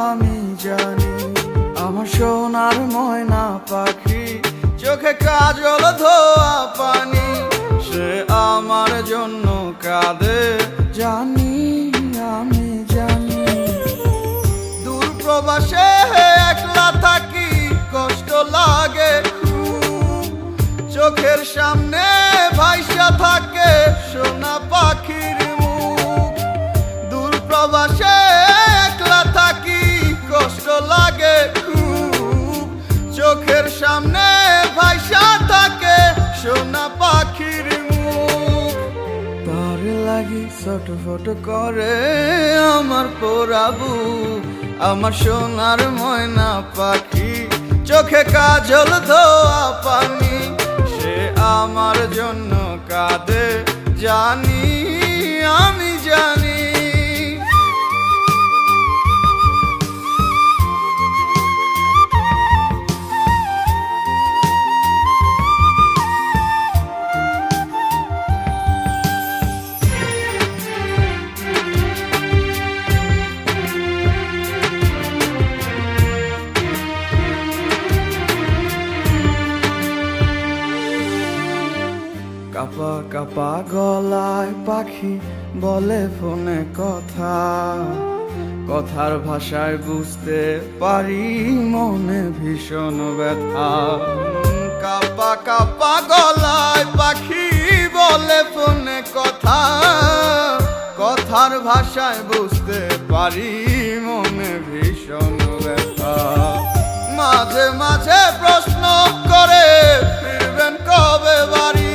আমি জানি আমার সোনার ময়না পাখি চোখে কাজল ধোয়া পানি সে আমার জন্য কাঁদে জানি আমি জানি দূর প্রবাসে একলা থাকি কষ্ট লাগে চোখের সামনে ভাইসা থাকে সোনা পাখির মুখ দূর প্রবাসে একলা থাকি কষ্ট লাগে খুব চোখের সামনে ভাইসা থাকে সোনা পাখির মুখ তার লাগি ছটফট করে আমার পোড়াবু আমার সোনার ময়না পাখি চোখে কাজল ধোয়া পানি সে আমার জন্য কাঁদে জানি আমি জানি কাপা কাপা গলায় পাখি বলে ফোনে কথা কথার ভাষায় বুঝতে পারি মনে ভীষণ ব্যথা কাপা কাপা গলায় পাখি বলে ফোনে কথা কথার ভাষায় বুঝতে পারি মনে ভীষণ ব্যথা মাঝে মাঝে প্রশ্ন করে ফিরবেন কবে বাড়ি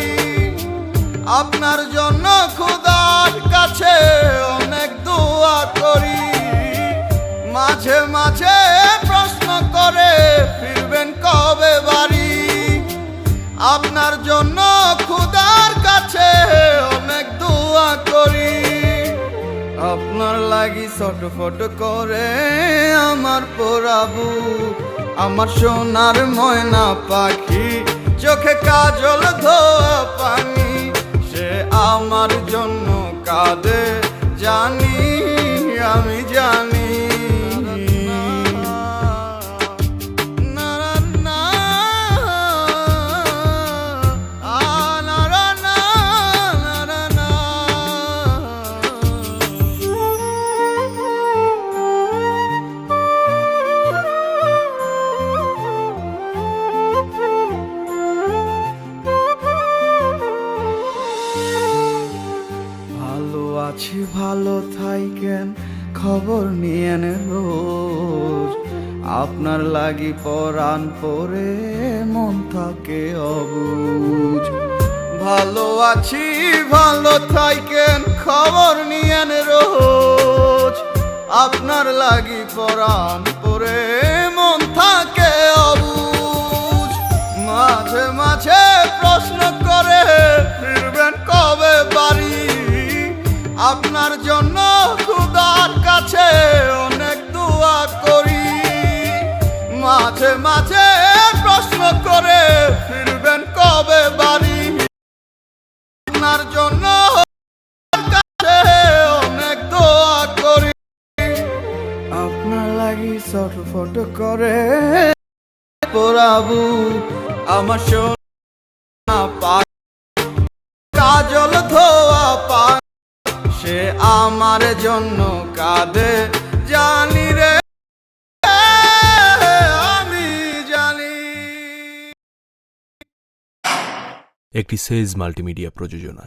আপনার জন্য খোদার কাছে অনেক দোয়া করি মাঝে মাঝে প্রশ্ন করে ফিরবেন কবে বাড়ি আপনার জন্য খোদার কাছে অনেক দোয়া করি আপনার লাগি ছটফট করে আমার পোড়াবু আমার সোনার ময়না পাখি চোখে কাজল ধোয়া পানি সে আমার জন্য কাঁদে জানি আমি জানি আছি ভালো থাইকেন খবর নিয়েন রোজ আপনার লাগি পরাণ পরে মন থাকে অবুঝ ভালো আছি ভালো থাইকেন খবর নিয়েন রোজ আপনার লাগি পরাণ পরে মন থাকে অবুঝ মাঝে মাঝে প্রশ্ন করে ফিরবেন কবে বাড়ি আপনার জন্য খোদার কাছে অনেক দোয়া করি মাঝে মাঝে প্রশ্ন করে ফিরবেন কবে বাড়ি আপনার জন্য কাছে অনেক দোয়া করি আপনার লাগি ছটফট করে পোড়াবু আমার সোনা পাখি কাজল ধোয়া পানি সে আমার জন্য কাঁদে জানি রে আমি জানি। একটি সেজ মাল্টিমিডিয়া প্রযোজনা।